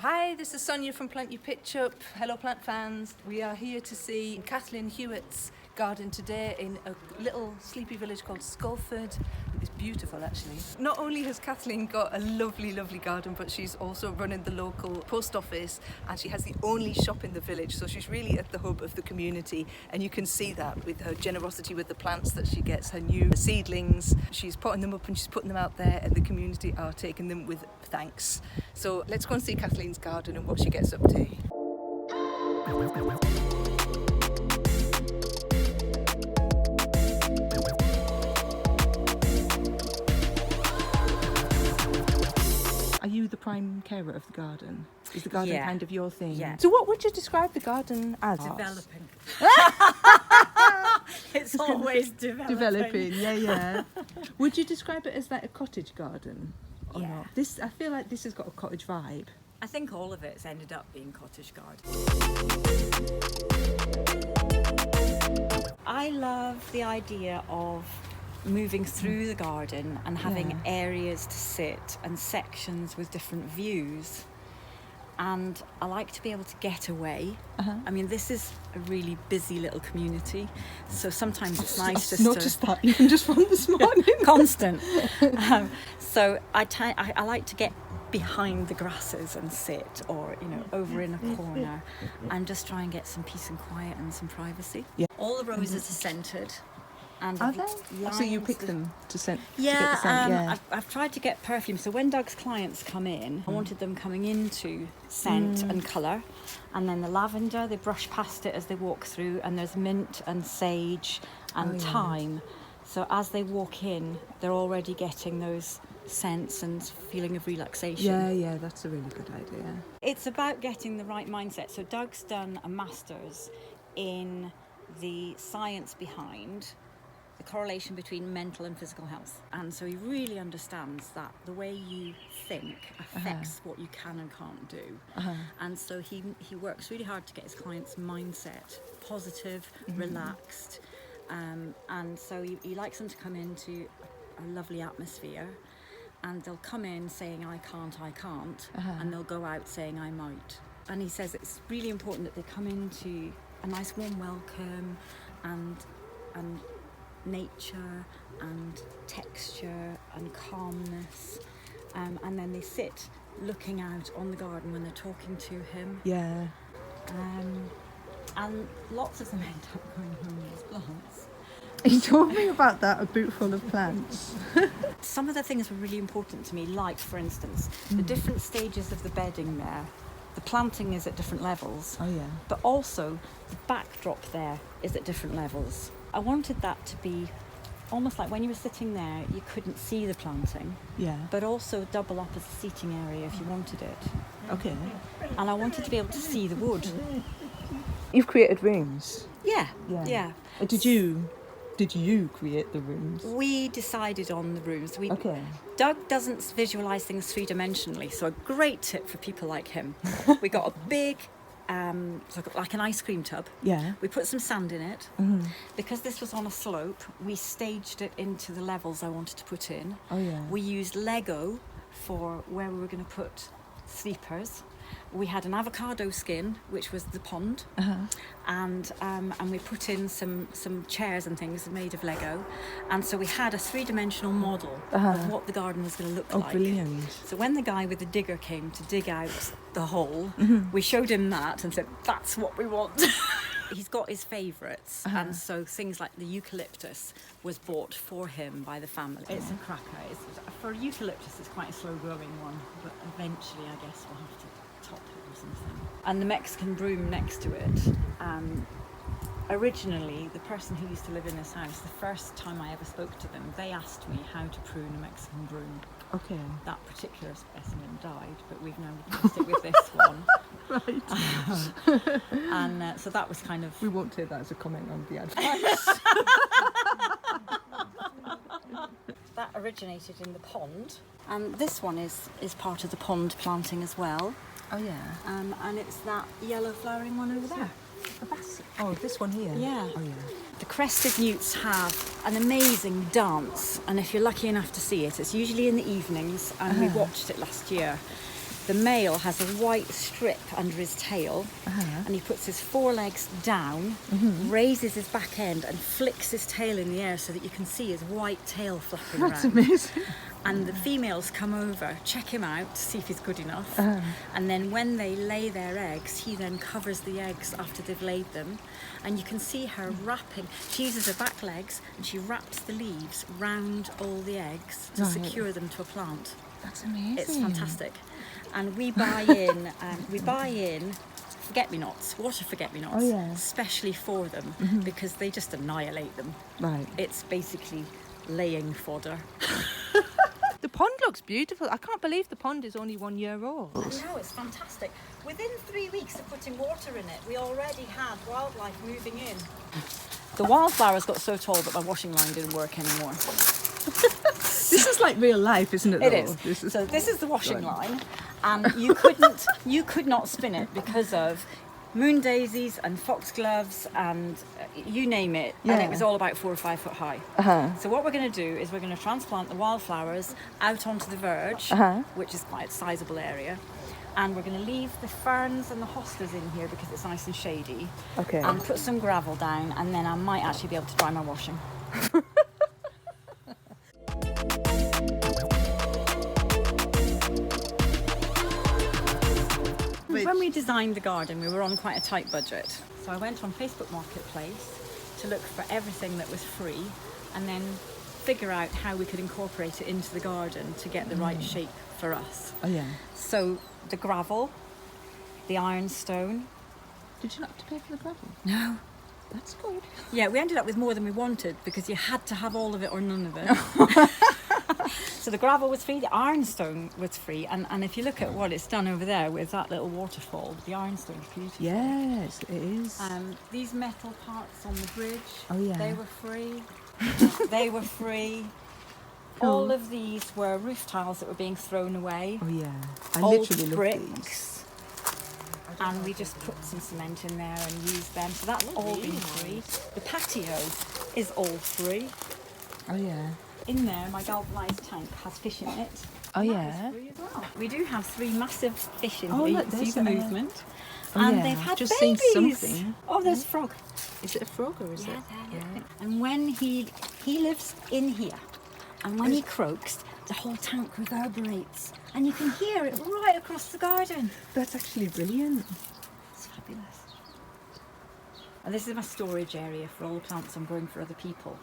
Hi, this is Sonia from Plant You Pitch Up. Hello plant fans. We are here to see Kathleen Hewitt's garden today in a little sleepy village called Scalford. It's beautiful actually. Not only has Kathleen got a lovely garden, but she's also running the local post office, and she has the only shop in the village, so she's really at the hub of the community, and you can see that with her generosity with the plants that she gets, her new seedlings. She's potting them up and she's putting them out there, and the community are taking them with thanks. So let's go and see Kathleen's garden and what she gets up to. Are you the prime carer of the garden? Is the garden kind of your thing? Yeah. So what would you describe the garden as? Developing. It's always developing. Developing, yeah. Would you describe it as like a cottage garden or Yeah. not? I feel like this has got a cottage vibe. I think all of it's ended up being cottage garden. I love the idea of moving through the garden and having areas to sit and sections with different views. And I like to be able to get away. I mean, this is a really busy little community, so sometimes it's nice just to noticed that even just from this morning. constant. So I like to get behind the grasses and sit, or over in a corner, and just try and get some peace and quiet and some privacy. Yeah. All the roses are scented. And are they? So you pick them to scent? Yeah, to get the scent, I've tried to get perfume. So when Doug's clients come in, I wanted them coming into scent and colour. And then the lavender, they brush past it as they walk through. And there's mint and sage and thyme. So as they walk in, they're already getting those scents and feeling of relaxation. Yeah, that's a really good idea. It's about getting the right mindset. So Doug's done a master's in the science behind the correlation between mental and physical health, and so he really understands that the way you think affects what you can and can't do. And so he works really hard to get his clients' mindset positive, relaxed, and so he likes them to come into a lovely atmosphere, and they'll come in saying I can't, and they'll go out saying I might. And he says it's really important that they come into a nice warm welcome and nature and texture and calmness, and then they sit looking out on the garden when they're talking to him. And lots of them end up going home as plants. You told me about that, a boot full of plants. Some of the things were really important to me, like for instance the different stages of the bedding there. The planting is at different levels, but also the backdrop there is at different levels. I wanted that to be almost like when you were sitting there, you couldn't see the planting, but also double up as a seating area if you wanted it. Okay. And I wanted to be able to see the wood. You've created rooms. Yeah. Did you create the rooms? We decided on the rooms. Doug doesn't visualise things three-dimensionally, so a great tip for people like him. We got a big, like an ice cream tub. We put some sand in it. Because this was on a slope, we staged it into the levels I wanted to put in. We used Lego for where we were going to put sleepers. We had an avocado skin, which was the pond, and we put in some chairs and things made of Lego, and so we had a three-dimensional model of what the garden was going to look like. Oh, brilliant! So when the guy with the digger came to dig out the hole, we showed him that and said, "That's what we want." He's got his favourites, and so things like the eucalyptus was bought for him by the family. It's a cracker. For eucalyptus, it's quite a slow-growing one, but eventually, I guess we'll have to top it or something. And the Mexican broom next to it. Originally, the person who used to live in this house, the first time I ever spoke to them, they asked me how to prune a Mexican broom. Okay. That particular specimen died, but we've now replaced it with this one. Right. And so that was kind of... We won't take that as a comment on the advice. That originated in the pond. And this one is part of the pond planting as well. Oh, yeah. And it's that yellow flowering one over there. Oh, this one here? Yeah. Oh, yeah. The Crested Newts have an amazing dance, and if you're lucky enough to see it, it's usually in the evenings, and we watched it last year. The male has a white strip under his tail, and he puts his forelegs down, raises his back end and flicks his tail in the air so that you can see his white tail flapping around. That's amazing. And the females come over, check him out to see if he's good enough. And then when they lay their eggs, he then covers the eggs after they've laid them. And you can see her wrapping. She uses her back legs and she wraps the leaves round all the eggs to secure them to a plant. That's amazing. It's fantastic. And we buy in forget-me-nots, water forget-me-nots, especially for them because they just annihilate them. Right. It's basically laying fodder. The pond looks beautiful. I can't believe the pond is only 1 year old. I know, it's fantastic. Within 3 weeks of putting water in it, we already had wildlife moving in. The wildflowers got so tall that my washing line didn't work anymore. This is like real life, isn't it? It is. So this is the washing line, and you could not spin it because of moon daisies and foxgloves and you name it, and it was all about 4 or 5 foot high. So what we're going to do is we're going to transplant the wildflowers out onto the verge, which is quite a sizable area, and we're going to leave the ferns and the hostas in here because it's nice and shady, and put some gravel down, and then I might actually be able to dry my washing. When we designed the garden, we were on quite a tight budget. So I went on Facebook Marketplace to look for everything that was free and then figure out how we could incorporate it into the garden to get the right shape for us. So the gravel, the ironstone. Did you not have to pay for the gravel? No. That's good. Yeah, we ended up with more than we wanted because you had to have all of it or none of it. So the gravel was free, the ironstone was free, and if you look at what it's done over there with that little waterfall, the ironstone's beautiful. Yes, it is. These metal parts on the bridge, Oh, they were free. They were free. Cool. All of these were roof tiles that were being thrown away. Oh yeah, I Old literally bricks. love these. And we just put some cement in there and used them. So that's all been free. The patio is all free. Oh yeah. In there, my galvanised tank has fish in it. Oh And that yeah. is free as well. We do have 3 massive fish in Oh, here. look, You can see there's the a- movement. Oh, And yeah, they've I've had just babies. seen something. Oh, there's a frog. Is it a frog or is it? There. And when he lives in here, and when he croaks, the whole tank reverberates, and you can hear it right across the garden. That's actually brilliant. It's fabulous. And this is my storage area for all the plants I'm growing for other people.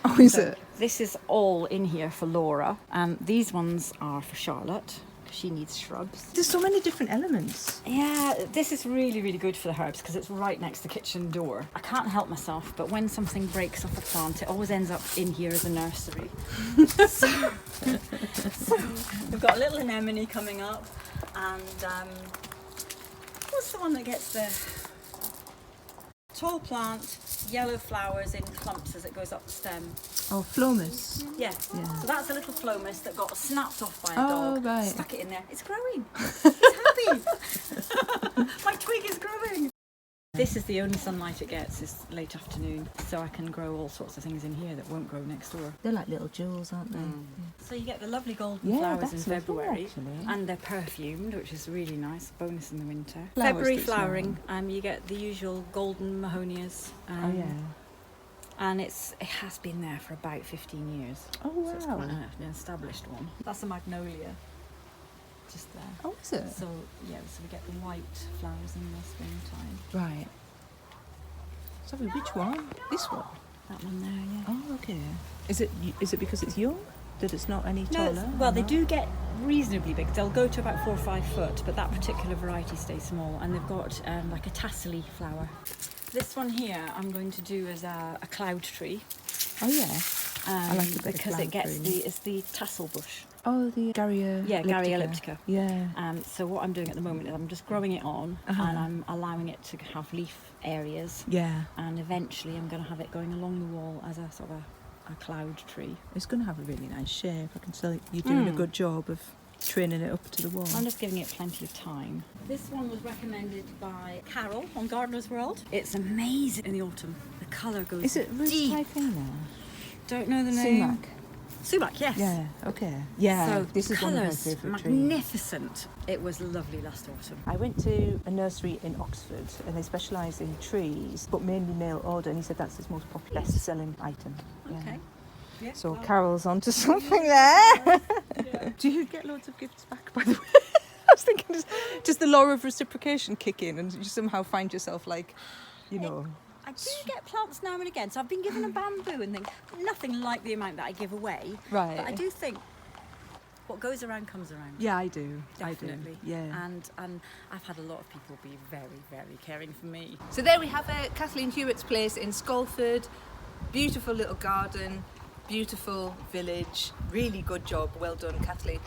Oh, is So it? This is all in here for Laura, and these ones are for Charlotte. She needs shrubs. There's so many different elements. Yeah, this is really, really good for the herbs because it's right next to the kitchen door. I can't help myself, but when something breaks off a plant, it always ends up in here as a nursery. so we've got a little anemone coming up, and what's the one that gets the tall plant, yellow flowers in clumps as it goes up the stem? Oh, phlomis. Yeah. Yeah. So that's a little phlomis that got snapped off by a Oh, dog. right. Stuck it in there. It's growing. It's happy. My twig is growing. This is the only sunlight it gets is late afternoon, so I can grow all sorts of things in here that won't grow next door. They're like little jewels, aren't they? So you get the lovely golden Yeah, flowers in that's lovely, February, actually. and they're perfumed, which is really nice. Bonus in the winter. Flowers February that flowering, you get the usual golden mahonias. Oh yeah. And it has been there for about 15 years. Oh So it's wow. quite an established one. That's a magnolia, just there. Oh, is it? So yeah, so we get the white flowers in the springtime. Right. Sorry, which one? This one? That one there, yeah. Oh, okay. Is it because it's young that it's not any No, taller? well, or they not? do get reasonably big. They'll go to about 4 or 5 foot, but that particular variety stays small. And they've got like a tassely flower. This one here, I'm going to do as a cloud tree. Oh yeah. I like the because it cloud gets tree. it's the tassel bush. Oh, the Garrya. Yeah, Garrya elliptica. Yeah. So what I'm doing at the moment is I'm just growing it on, and I'm allowing it to have leaf areas. Yeah. And eventually I'm going to have it going along the wall as a sort of a cloud tree. It's going to have a really nice shape. I can tell you're doing a good job of training it up to the wall. I'm just giving it plenty of time. This one was recommended by Carol on Gardener's World. It's amazing in the autumn. The colour goes Is it Rose deep. Typhina? Don't know the name. Sumac. Sumac, yes. Yeah, okay. Yeah, So this is one of my colours, favourite trees. magnificent. It was lovely last autumn. I went to a nursery in Oxford and they specialise in trees, but mainly mail order, and he said that's his most popular best-selling item. Yeah. Okay. Yeah, So well, Carol's onto something there. Do you get loads of gifts back, by the way? I was thinking, does the law of reciprocation kick in and you somehow find yourself like, you know... I do get plants now and again. So I've been given a bamboo and think nothing like the amount that I give away. Right. But I do think what goes around comes around. Yeah, I do. Definitely. I do. Yeah. And I've had a lot of people be very, very caring for me. So there we have Kathleen Hewitt's place in Scalford. Beautiful little garden, beautiful village. Really good job. Well done, Kathleen.